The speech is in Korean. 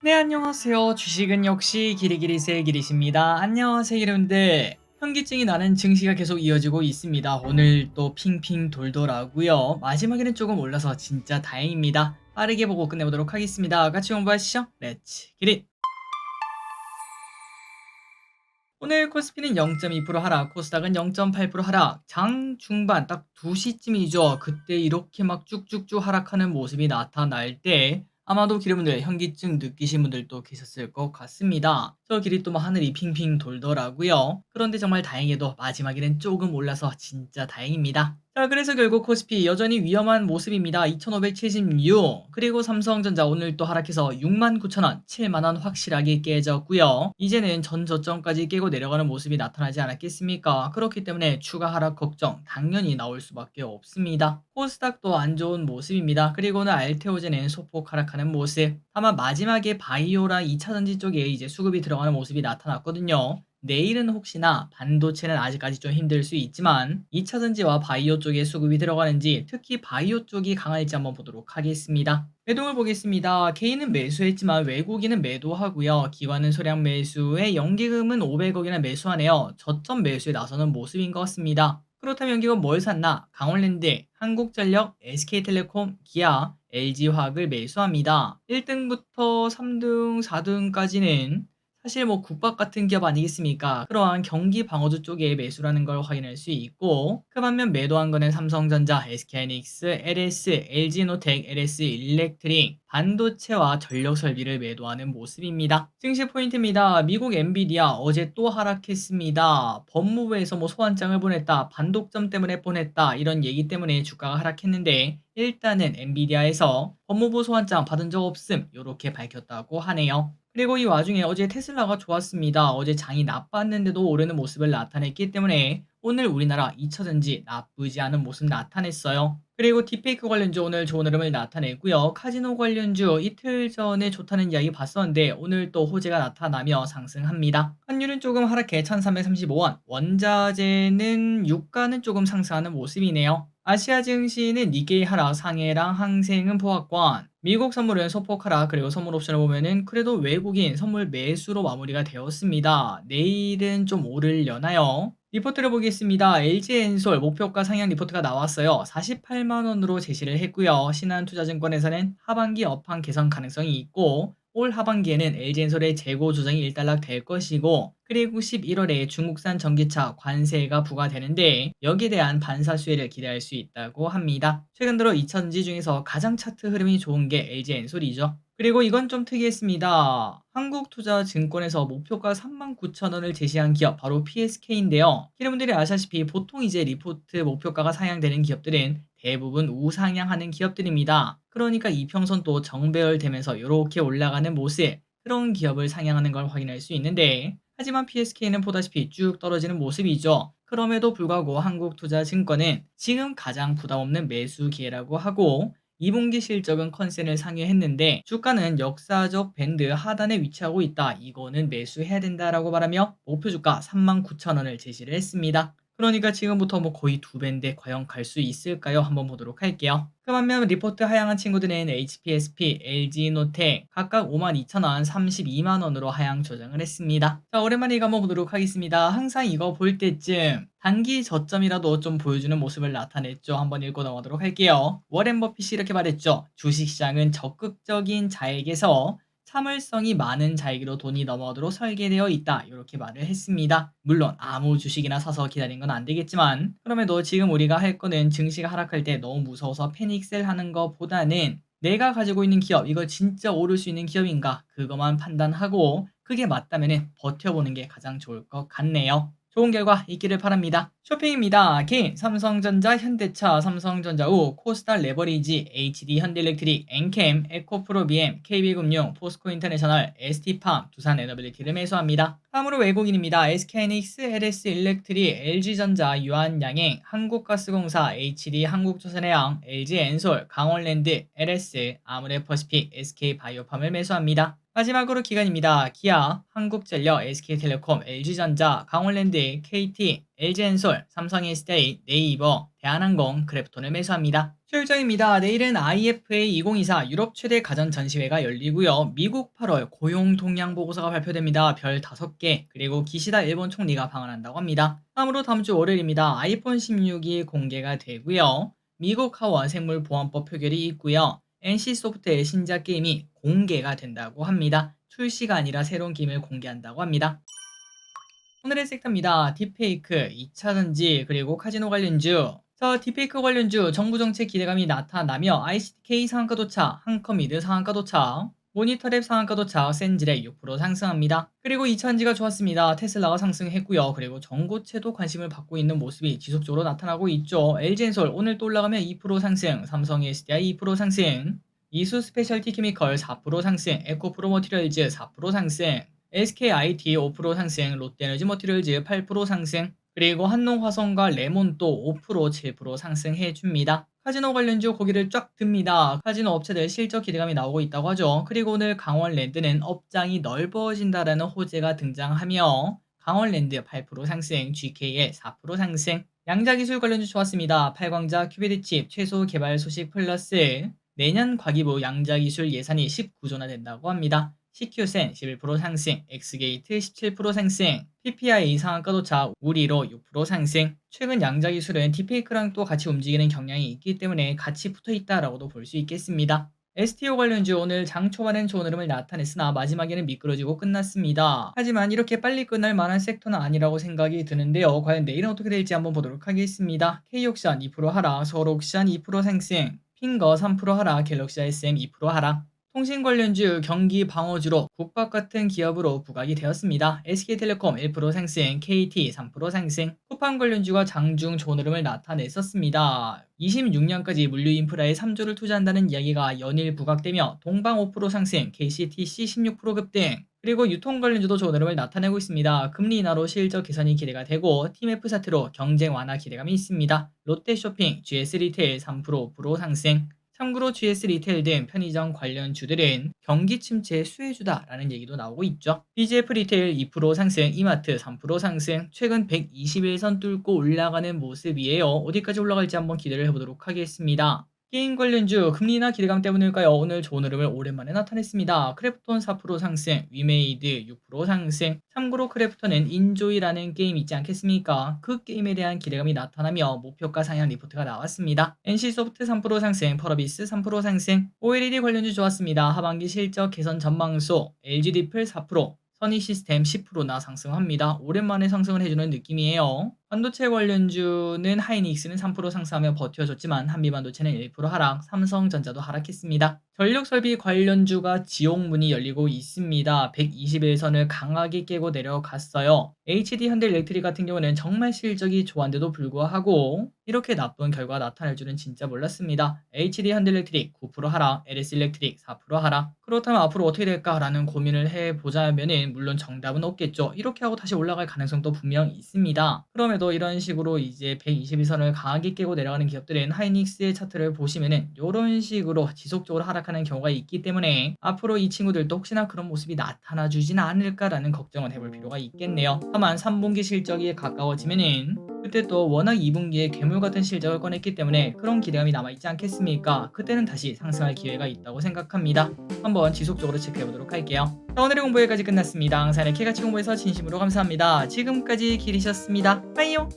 네, 안녕하세요. 주식은 역시 기리기리세 기리십니다. 안녕하세요, 여러분들. 현기증이 나는 증시가 계속 이어지고 있습니다. 오늘 또 핑핑 돌더라고요. 마지막에는 조금 올라서 진짜 다행입니다. 빠르게 보고 끝내보도록 하겠습니다. 같이 공부하시죠. 렛츠 기릿! 오늘 코스피는 0.2% 하락, 코스닥은 0.8% 하락, 장 중반 딱 2시쯤이죠. 그때 이렇게 막 쭉쭉쭉 하락하는 모습이 나타날 때 아마도 기름분들 현기증 느끼신 분들도 계셨을 것 같습니다. 저 길이 또 막 하늘이 핑핑 돌더라고요. 그런데 정말 다행히도 마지막에는 조금 올라서 진짜 다행입니다. 자, 그래서 결국 코스피 여전히 위험한 모습입니다. 2576. 그리고 삼성전자 오늘 또 하락해서 69,000원, 7만원 확실하게 깨졌고요. 이제는 전 저점까지 깨고 내려가는 모습이 나타나지 않았겠습니까? 그렇기 때문에 추가 하락 걱정 당연히 나올 수밖에 없습니다. 코스닥도 안 좋은 모습입니다. 그리고는 알테오제는 소폭 하락하는 모습. 다만 마지막에 바이오랑 2차전지 쪽에 이제 수급이 들어가는 모습이 나타났거든요. 내일은 혹시나 반도체는 아직까지 좀 힘들 수 있지만 2차전지와 바이오 쪽에 수급이 들어가는지 특히 바이오 쪽이 강할지 한번 보도록 하겠습니다. 매동을 보겠습니다. 개인은 매수했지만 외국인은 매도하고요. 기관은 소량 매수에 연기금은 500억이나 매수하네요. 저점 매수에 나서는 모습인 것 같습니다. 그렇다면 연기금 뭘 샀나? 강원랜드, 한국전력, SK텔레콤, 기아, LG화학을 매수합니다. 1등부터 3등, 4등까지는 사실 뭐 국밥 같은 기업 아니겠습니까? 그러한 경기 방어주 쪽에 매수라는 걸 확인할 수 있고 그 반면 매도한 거는 삼성전자, SK하이닉스, LS, LG노텍, LS 일렉트릭, 반도체와 전력 설비를 매도하는 모습입니다. 증시 포인트입니다. 미국 엔비디아 어제 또 하락했습니다. 법무부에서 뭐 소환장을 보냈다, 반독점 때문에 보냈다 이런 얘기 때문에 주가가 하락했는데 일단은 엔비디아에서 법무부 소환장 받은 적 없음 이렇게 밝혔다고 하네요. 그리고 이 와중에 어제 테슬라가 좋았습니다. 어제 장이 나빴는데도 오르는 모습을 나타냈기 때문에 오늘 우리나라 2차전지 나쁘지 않은 모습 나타냈어요. 그리고 딥페이크 관련주 오늘 좋은 흐름을 나타냈고요. 카지노 관련주 이틀 전에 좋다는 이야기 봤었는데 오늘 또 호재가 나타나며 상승합니다. 환율은 조금 하락해 1335원, 원자재는 유가는 조금 상승하는 모습이네요. 아시아 증시는 니케이 하락, 상해랑 항생은 보합권, 미국 선물은 소폭 하락, 그리고 선물 옵션을 보면은 그래도 외국인 선물 매수로 마무리가 되었습니다. 내일은 좀 오르려나요? 리포트를 보겠습니다. LG엔솔 목표가 상향 리포트가 나왔어요. 48만 원으로 제시를 했고요. 신한투자증권에서는 하반기 업황 개선 가능성이 있고 올 하반기에는 LG엔솔의 재고 조정이 일단락될 것이고 그리고 11월에 중국산 전기차 관세가 부과되는데 여기에 대한 반사 수혜를 기대할 수 있다고 합니다. 최근 들어 2차전지 중에서 가장 차트 흐름이 좋은 게 LG엔솔이죠. 그리고 이건 좀 특이했습니다. 한국투자증권에서 목표가 39,000원을 제시한 기업 바로 PSK인데요. 여러분들이 아시다시피 보통 이제 리포트 목표가가 상향되는 기업들은 대부분 우상향하는 기업들입니다. 그러니까 이평선도 정배열되면서 이렇게 올라가는 모습, 그런 기업을 상향하는 걸 확인할 수 있는데 하지만 PSK는 보다시피 쭉 떨어지는 모습이죠. 그럼에도 불구하고 한국투자증권은 지금 가장 부담 없는 매수 기회라고 하고 2분기 실적은 컨센을 상회했는데 주가는 역사적 밴드 하단에 위치하고 있다. 이거는 매수해야 된다라고 말하며 목표 주가 39,000원을 제시를 했습니다. 그러니까 지금부터 뭐 거의 두 배인데 과연 갈 수 있을까요? 한번 보도록 할게요. 그 반면 리포트 하향한 친구들은 HPSP, LG노텍 각각 52,000원, 32만원으로 하향 조정을 했습니다. 자, 오랜만에 이거 한번 보도록 하겠습니다. 항상 이거 볼 때쯤 단기 저점이라도 좀 보여주는 모습을 나타냈죠. 한번 읽고 넘어가도록 할게요. 워렌 버핏이 이렇게 말했죠. 주식시장은 적극적인 자에게서 참을성이 많은 자에게로 돈이 넘어오도록 설계되어 있다. 이렇게 말을 했습니다. 물론 아무 주식이나 사서 기다린 건 안 되겠지만 그럼에도 지금 우리가 할 거는 증시가 하락할 때 너무 무서워서 패닉셀 하는 것보다는 내가 가지고 있는 기업 이거 진짜 오를 수 있는 기업인가 그것만 판단하고 그게 맞다면 버텨보는 게 가장 좋을 것 같네요. 좋은 결과 있기를 바랍니다. 쇼핑입니다. 개인 삼성전자, 현대차, 삼성전자 우, 코스닥 레버리지, HD 현대일렉트릭, 엔캠, 에코프로비엠, KB금융, 포스코인터내셔널, ST팜, 두산에너빌리티를 매수합니다. 다음으로 외국인입니다. SK하이닉스, LS 일렉트릭, LG전자, 유한양행, 한국가스공사, HD 한국조선해양, LG엔솔, 강원랜드, LS, 아모레퍼시픽, SK바이오팜을 매수합니다. 마지막으로 기관입니다. 기아, 한국전력, SK텔레콤, LG전자, 강원랜드, KT, LG엔솔, 삼성SDI, 네이버, 대한항공, 크래프톤을 매수합니다. 출정입니다. 내일은 IFA 2024 유럽 최대 가전 전시회가 열리고요. 미국 8월 고용 동향 보고서가 발표됩니다. 별 5개, 그리고 기시다 일본 총리가 방한한다고 합니다. 다음으로 다음 주 월요일입니다. 아이폰 16이 공개가 되고요. 미국 하원 생물보안법 표결이 있고요. NC소프트의 신작 게임이 공개가 된다고 합니다. 출시가 아니라 새로운 게임을 공개한다고 합니다. 오늘의 섹터입니다. 딥페이크, 2차전지, 그리고 카지노 관련주. 딥페이크 관련주 정부 정책 기대감이 나타나며 ICTK 상한가 도착, 한컴미드 상한가 도착, 모니터랩 상한가 도착, 센지렉 6% 상승합니다. 그리고 2차전지가 좋았습니다. 테슬라가 상승했고요. 그리고 전고체도 관심을 받고 있는 모습이 지속적으로 나타나고 있죠. LG엔솔 오늘 또 올라가면 2% 상승, 삼성 SDI 2% 상승, 이수 스페셜티 케미컬 4% 상승, 에코프로 머티리얼즈 4% 상승, SKIT 5% 상승, 롯데에너지 머티리얼즈 8% 상승, 그리고 한농화성과 레몬도 5%, 7% 상승해줍니다. 카지노 관련주 고개를 쫙 듭니다. 카지노 업체들 실적 기대감이 나오고 있다고 하죠. 그리고 오늘 강원랜드는 업장이 넓어진다라는 호재가 등장하며 강원랜드 8% 상승, GKL 4% 상승, 양자기술 관련주 좋았습니다. 팔광자 큐비드칩 최소 개발 소식 플러스 내년 과기부 양자기술 예산이 19조나 된다고 합니다. CQ센 11% 상승, 엑스게이트 17% 상승, PPI 상한가 도착, 우리로 6% 상승. 최근 양자기술은 딥페이크랑 또 같이 움직이는 경향이 있기 때문에 같이 붙어있다라고도 볼 수 있겠습니다. STO 관련주 오늘 장 초반엔 좋은 흐름을 나타냈으나 마지막에는 미끄러지고 끝났습니다. 하지만 이렇게 빨리 끝날 만한 섹터는 아니라고 생각이 드는데요. 과연 내일은 어떻게 될지 한번 보도록 하겠습니다. K옥션 2% 하락, 서울옥션 2% 상승, 핑거 3% 하락, 갤럭시 SM 2% 하락. 통신 관련주 경기 방어주로 국밥 같은 기업으로 부각이 되었습니다. SK텔레콤 1% 상승, KT 3% 상승, 쿠팡 관련주가 장중 좋은 흐름을 나타냈었습니다. 26년까지 물류 인프라에 3조를 투자한다는 이야기가 연일 부각되며 동방 5% 상승, KCTC 16% 급등, 그리고 유통 관련주도 좋은 흐름을 나타내고 있습니다. 금리 인하로 실적 개선이 기대가 되고 TMF 사태로 경쟁 완화 기대감이 있습니다. 롯데쇼핑, GS리테일 3%, 5% 상승. 참고로 GS 리테일 등 편의점 관련 주들은 경기 침체 수혜주다라는 얘기도 나오고 있죠. BGF 리테일 2% 상승, 이마트 3% 상승, 최근 121선 뚫고 올라가는 모습이에요. 어디까지 올라갈지 한번 기대를 해보도록 하겠습니다. 게임 관련주 금리 인하 기대감 때문일까요? 오늘 좋은 흐름을 오랜만에 나타냈습니다. 크래프톤 4% 상승, 위메이드 6% 상승. 참고로 크래프톤은 인조이라는 게임 있지 않겠습니까? 그 게임에 대한 기대감이 나타나며 목표가 상향 리포트가 나왔습니다. NC소프트 3% 상승, 펄어비스 3% 상승. OLED 관련주 좋았습니다. 하반기 실적 개선 전망소, LG디플 4%, 선희시스템 10%나 상승합니다. 오랜만에 상승을 해주는 느낌이에요. 반도체 관련주는 하이닉스는 3% 상승하며 버텨줬지만 한미반도체는 1% 하락, 삼성전자도 하락했습니다. 전력설비 관련주가 지옥문이 열리고 있습니다. 121선을 강하게 깨고 내려갔어요. HD 현대일렉트릭 같은 경우는 정말 실적이 좋았는데도 불구하고 이렇게 나쁜 결과가 나타날 줄은 진짜 몰랐습니다. HD 현대일렉트릭 9% 하락, LS일렉트릭 4% 하락. 그렇다면 앞으로 어떻게 될까라는 고민을 해보자면은 물론 정답은 없겠죠. 이렇게 하고 다시 올라갈 가능성도 분명 있습니다. 그럼에도 이런 식으로 이제 122선을 강하게 깨고 내려가는 기업들은 하이닉스의 차트를 보시면은 이런 식으로 지속적으로 하락하는 경우가 있기 때문에 앞으로 이 친구들도 혹시나 그런 모습이 나타나 주진 않을까라는 걱정을 해볼 필요가 있겠네요. 다만 3분기 실적이 가까워지면은 그때 또 워낙 2분기에 괴물 같은 실적을 꺼냈기 때문에 그런 기대감이 남아있지 않겠습니까? 그때는 다시 상승할 기회가 있다고 생각합니다. 한번 지속적으로 체크해보도록 할게요. 자, 오늘의 공부 여기까지 끝났습니다. 항상 이렇게 같이 공부해서 진심으로 감사합니다. 지금까지 길이셨습니다. 빠이요.